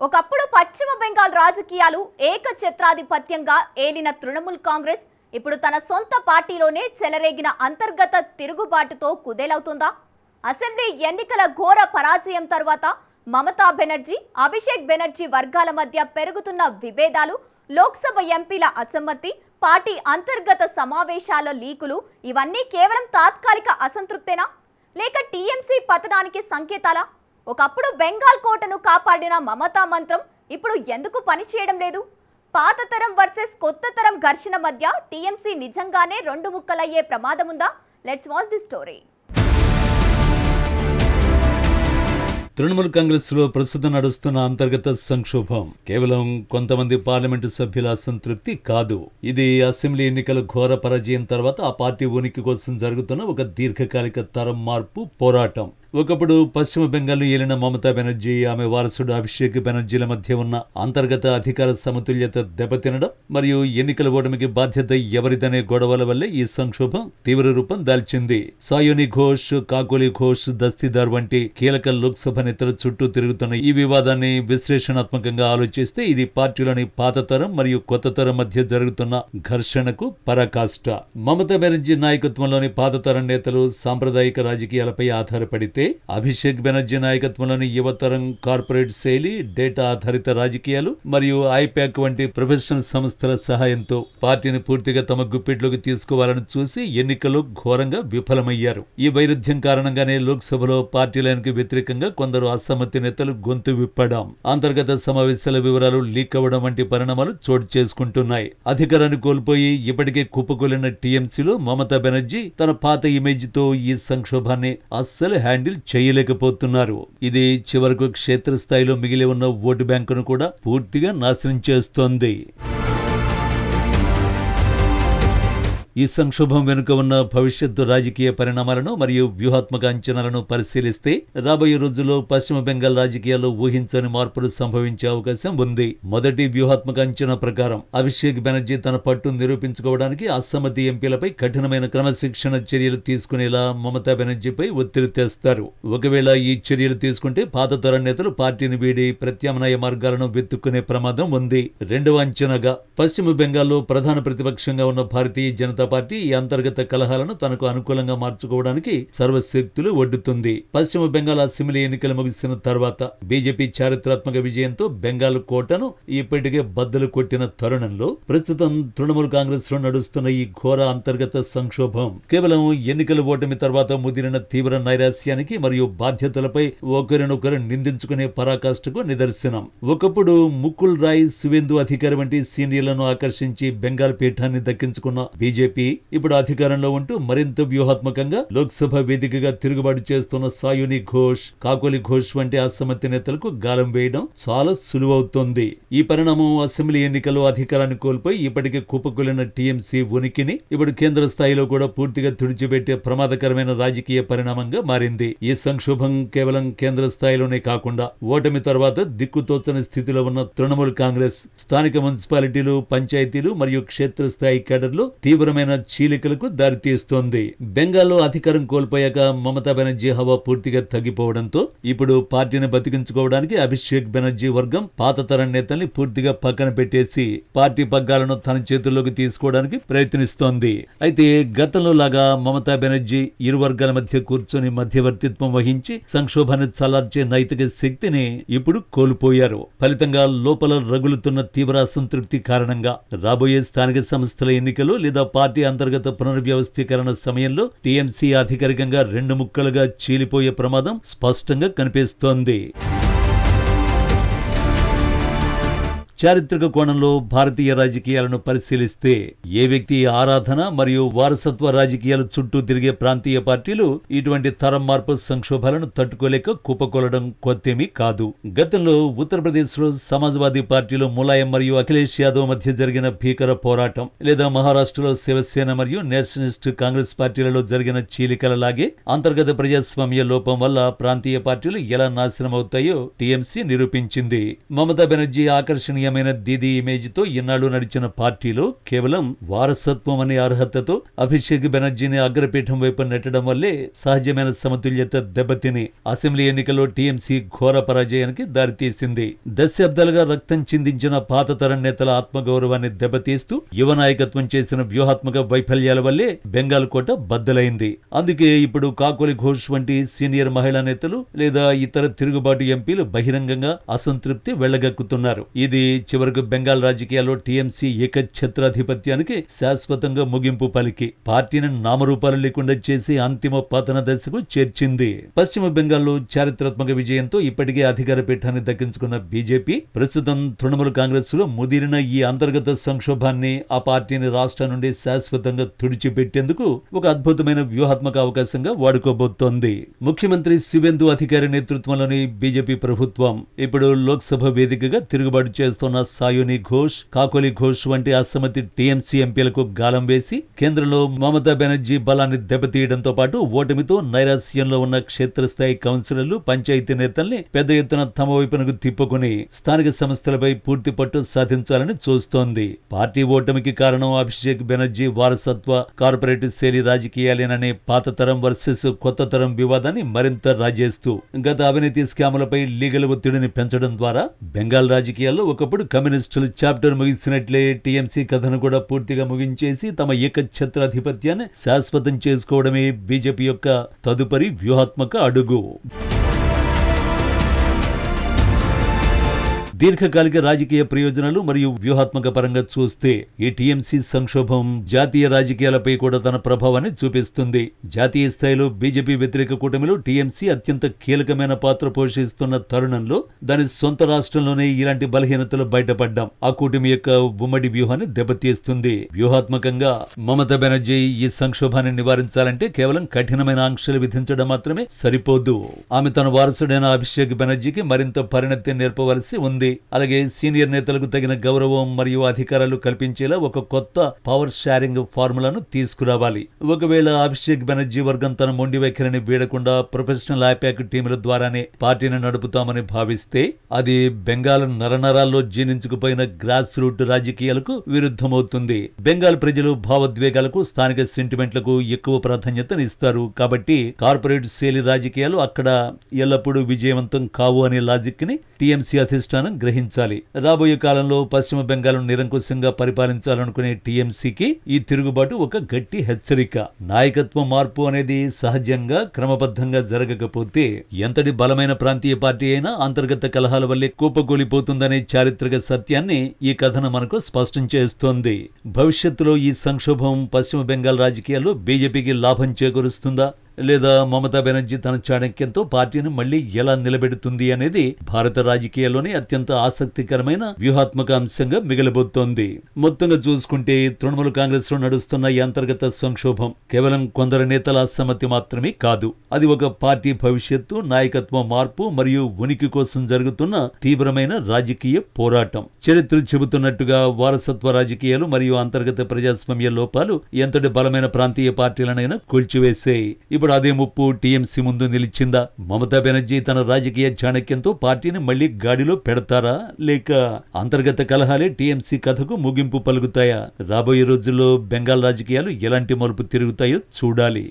ఒకప్పుడు పశ్చిమ బెంగాల్ రాజకీయాలు ఏకఛత్రాధిపత్యంగా ఏలిన తృణమూల్ కాంగ్రెస్ ఇప్పుడు తన సొంత పార్టీలోనే చెలరేగిన అంతర్గత తిరుగుబాటుతో కుదేలవుతుందా? అసెంబ్లీ ఎన్నికల ఘోర పరాజయం తర్వాత మమతా బెనర్జీ, అభిషేక్ బెనర్జీ వర్గాల మధ్య పెరుగుతున్న విభేదాలు, లోక్సభ ఎంపీల అసమ్మతి, పార్టీ అంతర్గత సమావేశాల లీకులు ఇవన్నీ కేవలం తాత్కాలిక అసంతృప్తేనా? లేక టీఎంసీ పతనానికి సంకేతాలా? ఒకప్పుడు బెంగాల్ కోటను కాపాడిన మమతా మంత్రం ఇప్పుడు ఎందుకు పనిచేయడం లేదు? పాత తరం వర్సెస్ కొత్త తరం ఘర్షణ మధ్య టీఎంసీ నిజంగానే రెండు ముక్కలయ్యే ప్రమాదం ఉందా? Let's watch the story. Trinamool Congress లో ప్రస్తుతం నడుస్తున్న అంతర్గత సంక్షోభం కేవలం కొంతమంది పార్లమెంటు సభ్యుల అసంతృప్తి కాదు. ఇది అసెంబ్లీ ఎన్నికల ఘోర పరాజయం తర్వాత ఆ పార్టీ ఉనికి కోసం జరుగుతున్న ఒక దీర్ఘకాలిక తరం మార్పు పోరాటం. ఒకప్పుడు పశ్చిమ బెంగాల్ ఏలిన మమతా బెనర్జీ, ఆమె వారసుడు అభిషేక్ బెనర్జీల మధ్య ఉన్న అంతర్గత అధికార సమతుల్యత దెబ్బతినడం మరియు ఎన్నికల ఓటమికి బాధ్యత ఎవరిదనే గొడవల వల్లే ఈ సంక్షోభం తీవ్ర రూపం దాల్చింది. సాయోని ఘోష్, కాకోలి ఘోష్, దస్తీదార్ వంటి కీలక లోక్సభ నేతల చుట్టూ తిరుగుతున్న ఈ వివాదాన్ని విశ్లేషణాత్మకంగా ఆలోచిస్తే ఇది పార్టీలోని పాత తరం మరియు కొత్త తరం మధ్య జరుగుతున్న ఘర్షణకు పరాకాష్ట. మమతా బెనర్జీ నాయకత్వంలోని పాత తరం నేతలు సాంప్రదాయిక రాజకీయాలపై ఆధారపడితే, అభిషేక్ బెనర్జీ నాయకత్వంలోని యువతరం కార్పొరేట్ శైలి, డేటా ఆధారిత రాజకీయాలు మరియు ఐపాక్ వంటి ప్రొఫెషనల్ సంస్థల సహాయంతో పార్టీని పూర్తిగా తమ గుప్పిట్లోకి తీసుకోవాలని చూసి ఎన్నికల్లో ఘోరంగా విఫలమయ్యారు. ఈ వైరుధ్యం కారణంగానే లోక్సభలో పార్టీ లైన్కు వ్యతిరేకంగా కొందరు అసమ్మతి నేతలు గొంతు విప్పడం, అంతర్గత సమావేశాల వివరాలు లీక్ అవ్వడం వంటి పరిణామాలు చోటు చేసుకుంటున్నాయి. అధికారాన్ని కోల్పోయి ఇప్పటికే కుప్పకూలిన టీఎంసీలో మమతా బెనర్జీ తన పాత ఇమేజ్ తో ఈ సంక్షోభాన్ని అస్సలు హ్యాండిల్ చేయలేకపోతున్నారు. ఇది చివరకు క్షేత్రస్థాయిలో మిగిలి ఉన్న ఓటు బ్యాంకును కూడా పూర్తిగా నాశనం చేస్తోంది. ఈ సంక్షోభం వెనుక ఉన్న భవిష్యత్తు రాజకీయ పరిణామాలను మరియు వ్యూహాత్మక అంచనాలను పరిశీలిస్తే రాబోయే రోజుల్లో పశ్చిమ బెంగాల్ రాజకీయాల్లో ఊహించని మార్పులు సంభవించే అవకాశం ఉంది. మొదటి వ్యూహాత్మక అంచనా ప్రకారం అభిషేక్ బెనర్జీ తన పట్టు నిరూపించుకోవడానికి అసమ్మతి ఎంపీలపై కఠినమైన క్రమశిక్షణ చర్యలు తీసుకునేలా మమతా బెనర్జీపై ఒత్తిడి తెస్తారు. ఒకవేళ ఈ చర్యలు తీసుకుంటే పాత తరం నేతలు పార్టీని వీడి ప్రత్యామ్నాయ మార్గాలను వెతుక్కునే ప్రమాదం ఉంది. రెండవ అంచనాగా పశ్చిమ బెంగాల్లో ప్రధాన ప్రతిపక్షంగా ఉన్న భారతీయ జనతా పార్టీ ఈ అంతర్గత కలహాలను తనకు అనుకూలంగా మార్చుకోవడానికి సర్వశక్తులు ఒడ్డుతుంది. పశ్చిమ బెంగాల్ అసెంబ్లీ ఎన్నికలు ముగిసిన తర్వాత బీజేపీ చారిత్రాత్మక విజయంతో బెంగాల్ కోటను ఇప్పటికే బద్దలు కొట్టిన తరుణంలో ప్రస్తుతం తృణమూల్ కాంగ్రెస్ లో నడుస్తున్న ఈ ఘోర అంతర్గత సంక్షోభం కేవలం ఎన్నికల ఓటమి తర్వాత ముదిరిన తీవ్ర నైరాశ్యానికి మరియు బాధ్యతలపై ఒకరినొకరు నిందించుకునే పరాకాష్ఠకు నిదర్శనం. ఒకప్పుడు ముకుల్ రాయ్, సువేందు అధికారి వంటి సీనియర్లను ఆకర్షించి బెంగాల్ పీఠాన్ని దక్కించుకున్న బీజేపీ ఇప్పుడు అధికారంలో ఉంటూ మరింత వ్యూహాత్మకంగా లోక్సభ వేదికగా తిరుగుబాటు చేస్తున్న సాయోని ఘోష్, కాకోలి ఘోష్ వంటి అసమ్మతి నేతలకు గాలం వేయడం చాలా సులువవుతోంది. ఈ పరిణామం అసెంబ్లీ ఎన్నికల్లో అధికారాన్ని కోల్పోయి ఇప్పటికే కుప్పకూలిన టీఎంసీ ఉనికిని ఇప్పుడు కేంద్ర స్థాయిలో కూడా పూర్తిగా తుడిచిపెట్టే ప్రమాదకరమైన రాజకీయ పరిణామంగా మారింది. ఈ సంక్షోభం కేవలం కేంద్ర స్థాయిలోనే కాకుండా ఓటమి తర్వాత దిక్కుతోచని స్థితిలో ఉన్న తృణమూల్ కాంగ్రెస్, స్థానిక మున్సిపాలిటీలు, పంచాయతీలు మరియు క్షేత్రస్థాయి కేడర్లు తీవ్రమైన చీలికలకు దారితీస్తోంది. బెంగాల్లో అధికారం కోల్పోయాక మమతా బెనర్జీ హవా పూర్తిగా తగ్గిపోవడంతో ఇప్పుడు పార్టీని బతికించుకోవడానికి అభిషేక్ బెనర్జీ వర్గం పాత తరం నేతల్ని పూర్తిగా పక్కన పెట్టేసి పార్టీ పగ్గాలను తన చేతుల్లోకి తీసుకోవడానికి ప్రయత్నిస్తోంది. అయితే గతంలో లాగా మమతా బెనర్జీ ఇరు వర్గాల మధ్య కూర్చొని మధ్యవర్తిత్వం వహించి సంక్షోభాన్ని చల్లార్చే నైతిక శక్తిని ఇప్పుడు కోల్పోయారు. ఫలితంగా లోపల రగులుతున్న తీవ్ర అసంతృప్తి కారణంగా రాబోయే స్థానిక సంస్థల ఎన్నికలు లేదా పార్టీ అంతర్గత పునర్వ్యవస్థీకరణ సమయంలో టీఎంసీ అధికారికంగా రెండు ముక్కలుగా చీలిపోయే ప్రమాదం స్పష్టంగా కనిపిస్తోంది. చారిత్రక కోణంలో భారతీయ రాజకీయాలను పరిశీలిస్తే ఏ వ్యక్తి ఆరాధన మరియు వారసత్వ రాజకీయాల చుట్టూ తిరిగే ప్రాంతీయ పార్టీలు ఇటువంటి తరం మార్పు సంక్షోభాలను తట్టుకోలేక కుప్పకొలడం కొత్తేమీ కాదు. గతంలో ఉత్తరప్రదేశ్ లో సమాజ్వాదీ పార్టీలో ములాయం మరియు అఖిలేష్ యాదవ్ మధ్య జరిగిన భీకర పోరాటం, లేదా మహారాష్ట్రలో శివసేన మరియు నేషనలిస్ట్ కాంగ్రెస్ పార్టీలలో జరిగిన చీలికలలాగే అంతర్గత ప్రజాస్వామ్య లోపం వల్ల ప్రాంతీయ పార్టీలు ఎలా నాశనం అవుతాయో టీఎంసీ నిరూపించింది. మమతా బెనర్జీ ఆకర్షణీయ విశ్వసనీయమైన దీదీ ఇమేజ్ తో ఇన్నాళ్లు నడిచిన పార్టీలో కేవలం వారసత్వం అనే అర్హతతో అభిషేక్ బెనర్జీని అగ్రపీఠం వైపు నెట్టడం వల్లే సహజమైన సమతుల్యత దెబ్బతిని అసెంబ్లీ ఎన్నికల్లో టీఎంసీ ఘోర పరాజయానికి దారితీసింది. దశాబ్దాలుగా రక్తం చిందించిన పాత తరం నేతల ఆత్మగౌరవాన్ని దెబ్బతీస్తూ యువ నాయకత్వం చేసిన వ్యూహాత్మక వైఫల్యాల వల్లే బెంగాల్ కోట బద్దలైంది. అందుకే ఇప్పుడు కాకోలి ఘోష్ వంటి సీనియర్ మహిళా నేతలు లేదా ఇతర తిరుగుబాటు ఎంపీలు బహిరంగంగా అసంతృప్తి వెళ్లగక్కుతున్నారు. ఇది చివరకు బెంగాల్ రాజకీయాల్లో టీఎంసీ ఏకఛత్రాధిపత్యానికి శాశ్వతంగా ముగింపు పలికి పార్టీని నామరూపాలు లేకుండా చేసి అంతిమ పతన దశకు చేర్చింది. పశ్చిమ బెంగాల్లో చారిత్రాత్మక విజయంతో ఇప్పటికే అధికార పీఠాన్ని దక్కించుకున్న బీజేపీ ప్రస్తుతం తృణమూల్ కాంగ్రెస్ లో ముదిరిన ఈ అంతర్గత సంక్షోభాన్ని ఆ పార్టీని రాష్ట్రం నుండి శాశ్వతంగా తుడిచిపెట్టేందుకు ఒక అద్భుతమైన వ్యూహాత్మక అవకాశంగా వాడుకోబోతోంది. ముఖ్యమంత్రి శివేందు అధికారి నేతృత్వంలోని బీజేపీ ప్రభుత్వం ఇప్పుడు లోక్సభ వేదికగా తిరుగుబాటు చేస్తున్న సాయోని ఘోష్, కాకోలి ఘోష్ వంటి అసమ్మతి టీఎంసీ ఎంపీలకు గాలం వేసి కేంద్రంలో మమతా బెనర్జీ బలాన్ని దెబ్బతీయడంతో పాటు ఓటమితో నైరాశ్యంలో ఉన్న క్షేత్రస్థాయి కౌన్సిలర్లు, పంచాయతీ నేతల్ని పెద్ద ఎత్తున తమ వైపునకు తిప్పుకుని స్థానిక సంస్థలపై పూర్తి పట్టు సాధించాలని చూస్తోంది. పార్టీ ఓటమికి కారణం అభిషేక్ బెనర్జీ వారసత్వ కార్పొరేటివ్ శైలి రాజకీయాలేననే పాత తరం వర్సెస్ కొత్త తరం వివాదాన్ని మరింత రాజేస్తూ గత అవినీతి స్కాములపై లీగల్ ఒత్తిడిని పెంచడం ద్వారా బెంగాల్ రాజకీయాల్లో ఒకప్పుడు కమ్యూనిస్టులు చాప్టర్ ముగిసినట్లే టీఎంసీ కథను కూడా పూర్తిగా ముగించేసి తమ ఏకఛత్రాధిపత్యాన్ని శాశ్వతం చేసుకోవడమే బీజేపీ యొక్క తదుపరి వ్యూహాత్మక అడుగు. దీర్ఘకాలిక రాజకీయ ప్రయోజనాలు మరియు వ్యూహాత్మక పరంగా చూస్తే ఈ టీఎంసీ సంక్షోభం జాతీయ రాజకీయాలపై కూడా తన ప్రభావాన్ని చూపిస్తుంది. జాతీయ స్థాయిలో బీజేపీ వ్యతిరేక కూటమిలో టీఎంసీ అత్యంత కీలకమైన పాత్ర పోషిస్తున్న తరుణంలో దాని సొంత రాష్ట్రంలోనే ఇలాంటి బలహీనతలు బయటపడ్డాం ఆ కూటమి యొక్క ఉమ్మడి వ్యూహాన్ని దెబ్బతీస్తుంది. వ్యూహాత్మకంగా మమతా బెనర్జీ ఈ సంక్షోభాన్ని నివారించాలంటే కేవలం కఠినమైన ఆంక్షలు విధించడం మాత్రమే సరిపోదు. ఆమె తన వారసుడైన అభిషేక్ బెనర్జీకి మరింత పరిణతి నేర్పవలసి ఉంది. అలాగే సీనియర్ నేతలకు తగిన గౌరవం మరియు అధికారాలు కల్పించేలా ఒక కొత్త పవర్ షేరింగ్ ఫార్ములాను తీసుకురావాలి. ఒకవేళ అభిషేక్ బెనర్జీ వర్గం తన మొండి వైఖరిని వీడకుండా ప్రొఫెషనల్ ఐపాక్ టీముల ద్వారానే పార్టీని నడుపుతామని భావిస్తే అది బెంగాల్ నరనరాల్లో జీర్ణించుకుపోయిన గ్రాస్ రూట్ రాజకీయాలకు విరుద్ధమవుతుంది. బెంగాల్ ప్రజలు భావోద్వేగాలకు, స్థానిక సెంటిమెంట్లకు ఎక్కువ ప్రాధాన్యతనిస్తారు. కాబట్టి కార్పొరేట్ శైలి రాజకీయాలు అక్కడ ఎల్లప్పుడూ విజయవంతం కావు అనే లాజిక్ ని టీఎంసీ అధిష్టానం గ్రహించాలి. రాబోయే కాలంలో పశ్చిమ బెంగాల్ నిరంకుశంగా పరిపాలించాలనుకునే టీఎంసీకి ఈ తిరుగుబాటు ఒక గట్టి హెచ్చరిక. నాయకత్వ మార్పు అనేది సహజంగా క్రమబద్ధంగా జరగకపోతే ఎంతటి బలమైన ప్రాంతీయ పార్టీ అయినా అంతర్గత కలహాల వల్లే కుప్పకూలిపోతుందనే చారిత్రక సత్యాన్ని ఈ కథనం మనకు స్పష్టం చేస్తోంది. భవిష్యత్తులో ఈ సంక్షోభం పశ్చిమ బెంగాల్ రాజకీయాల్లో బీజేపీకి లాభం చేకూరుస్తుందా లేదా మమతా బెనర్జీ తన చాణక్యంతో పార్టీని మళ్లీ ఎలా నిలబెడుతుంది అనేది భారత రాజకీయాల్లోనే అత్యంత ఆసక్తికరమైన వ్యూహాత్మక అంశంగా మిగలబోతోంది. మొత్తంగా చూసుకుంటే తృణమూల్ కాంగ్రెస్ లో నడుస్తున్న ఈ అంతర్గత సంక్షోభం కేవలం కొందరు నేతల అసమ్మతి మాత్రమే కాదు. అది ఒక పార్టీ భవిష్యత్తు, నాయకత్వ మార్పు మరియు ఉనికి కోసం జరుగుతున్న తీవ్రమైన రాజకీయ పోరాటం. చరిత్ర చెబుతున్నట్టుగా వారసత్వ రాజకీయాలు మరియు అంతర్గత ప్రజాస్వామ్య లోపాలు ఎంతటి బలమైన ప్రాంతీయ పార్టీలనైనా కూల్చివేశాయి. ఇప్పుడు అదే ముప్పు టీఎంసీ ముందు నిలిచిందా? మమతా బెనర్జీ తన రాజకీయ చాణక్యంతో పార్టీని మళ్లీ గాడిలో పెడతారా, లేక అంతర్గత కలహాలే టీఎంసీ కథకు ముగింపు పలుకుతాయా? రాబోయే రోజుల్లో బెంగాల్ రాజకీయాలు ఎలాంటి మలుపు తిరుగుతాయో చూడాలి.